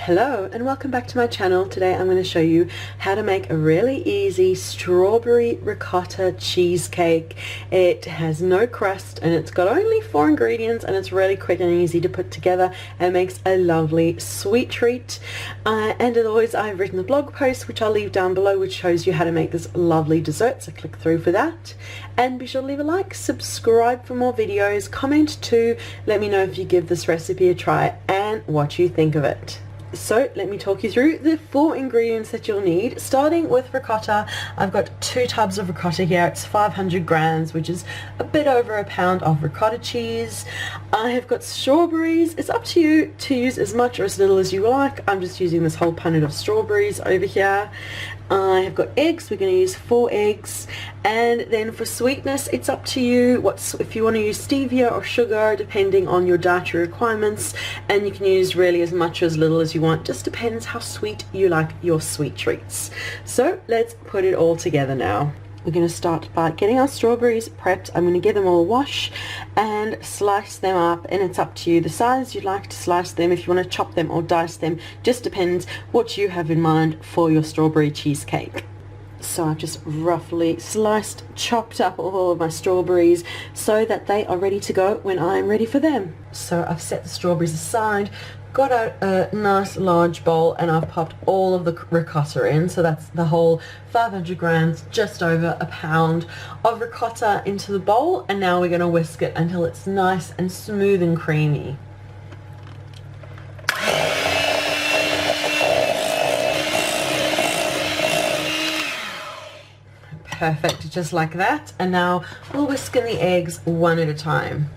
Hello and welcome back to my channel. Today I'm going to show you how to make a really easy strawberry ricotta cheesecake. It has no crust and it's got only 4 ingredients and it's really quick and easy to put together and makes a lovely sweet treat. And as always, I've written a blog post which I'll leave down below which shows you how to make this lovely dessert, so click through for that. And be sure to leave a like, subscribe for more videos, comment too, let me know if you give this recipe a try and what you think of it. So let me talk you through the 4 ingredients that you'll need. Starting with ricotta, I've got 2 tubs of ricotta here. It's 500 grams, which is a bit over a pound of ricotta cheese. I have got strawberries. It's up to you to use as much or as little as you like. I'm just using this whole punnet of strawberries over here. I have got eggs. We're going to use 4 eggs. And then for sweetness, it's up to you if you want to use stevia or sugar, depending on your dietary requirements, and you can use really as much or as little as you want. Just depends how sweet you like your sweet treats. So let's put it all together now. We're going to start by getting our strawberries prepped. I'm going to give them all a wash and slice them up, and it's up to you the size you'd like to slice them. If you want to chop them or dice them, just depends what you have in mind for your strawberry cheesecake. So I've just roughly chopped up all of my strawberries so that they are ready to go when I'm ready for them. So I've set the strawberries aside, got out a nice large bowl, and I've popped all of the ricotta in. So that's the whole 500 grams, just over a pound of ricotta into the bowl, and now we're going to whisk it until it's nice and smooth and creamy. Perfect, just like that. And now we'll whisk in the eggs one at a time.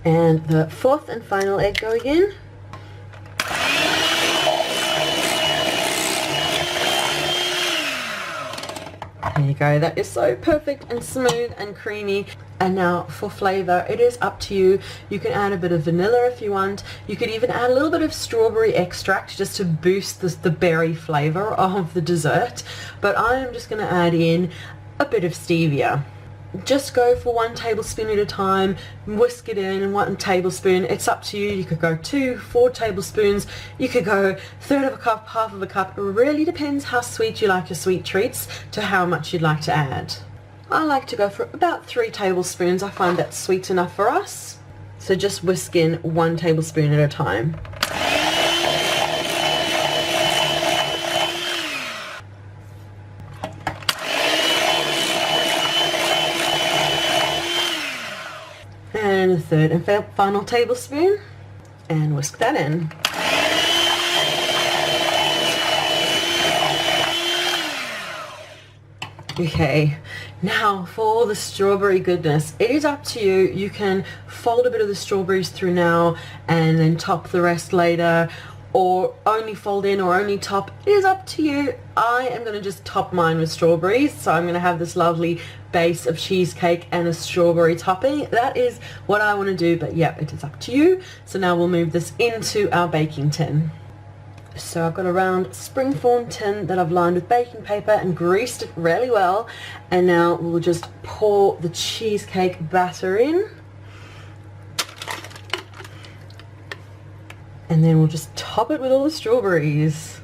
And the 4th and final egg going in. There you go, that is so perfect and smooth and creamy. And now for flavor, it is up to you. You can add a bit of vanilla if you want. You could even add a little bit of strawberry extract just to boost the berry flavor of the dessert. But I am just going to add in a bit of stevia. Just go for 1 tablespoon at a time, whisk it in 1 tablespoon. It's up to you. You could go 2, 4 tablespoons. You could go 1/3 of a cup, 1/2 of a cup. It really depends how sweet you like your sweet treats to how much you'd like to add. I like to go for about 3 tablespoons. I find that's sweet enough for us. So just whisk in 1 tablespoon at a time. And a 3rd and final tablespoon, and whisk that in. Okay, now for the strawberry goodness, it is up to you. You can fold a bit of the strawberries through now and then top the rest later, or only fold in or only top. It is up to you. I am going to just top mine with strawberries, so I'm going to have this lovely base of cheesecake and a strawberry topping. That is what I want to do, but yep, it is up to you. So now we'll move this into our baking tin. So I've got a round springform tin that I've lined with baking paper and greased it really well, and now we'll just pour the cheesecake batter in. And then we'll just top it with all the strawberries.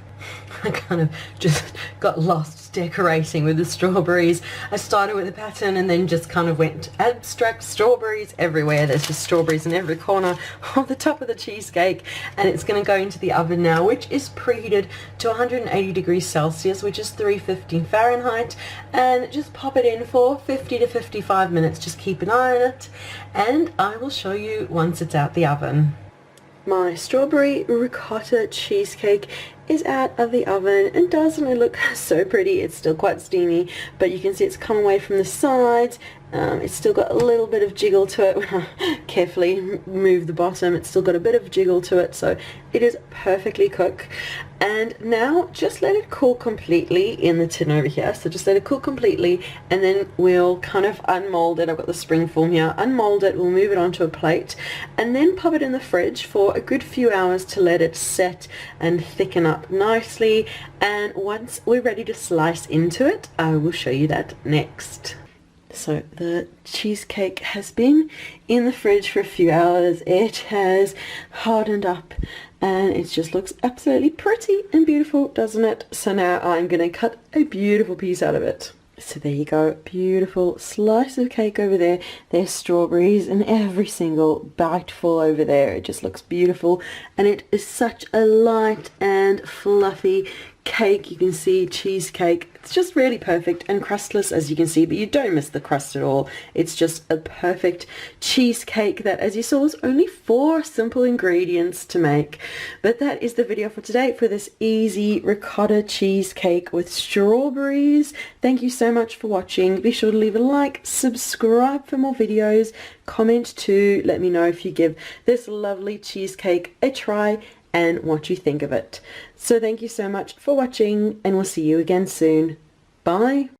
I kind of just got lost decorating with the strawberries. I started with a pattern and then just kind of went abstract strawberries everywhere. There's just strawberries in every corner of the top of the cheesecake, and it's going to go into the oven now, which is preheated to 180 degrees Celsius, which is 350 Fahrenheit, and just pop it in for 50 to 55 minutes. Just keep an eye on it, and I will show you once it's out the oven. My strawberry ricotta cheesecake is out of the oven, and doesn't it look so pretty? It's still quite steamy, but you can see it's come away from the sides. It's still got a little bit of jiggle to it. When I carefully move the bottom, it's still got a bit of jiggle to it, so it is perfectly cooked. And now just let it cool completely in the tin over here. So just let it cool completely, and then we'll kind of unmold it. I've got the spring form here. Unmold it, we'll move it onto a plate, and then pop it in the fridge for a good few hours to let it set and thicken up nicely. And once we're ready to slice into it, I will show you that next. So the cheesecake has been in the fridge for a few hours. It has hardened up and it just looks absolutely pretty and beautiful, doesn't it? So now I'm going to cut a beautiful piece out of it. So there you go, beautiful slice of cake over there. There's strawberries in every single bite full over there. It just looks beautiful, and it is such a light and fluffy cake. You can see cheesecake. It's just really perfect and crustless, as you can see, but you don't miss the crust at all. It's just a perfect cheesecake that, as you saw, was only 4 simple ingredients to make. But that is the video for today for this easy ricotta cheesecake with strawberries. Thank you so much for watching. Be sure to leave a like, subscribe for more videos, comment too. Let me know if you give this lovely cheesecake a try and what you think of it. So thank you so much for watching, and we'll see you again soon. Bye.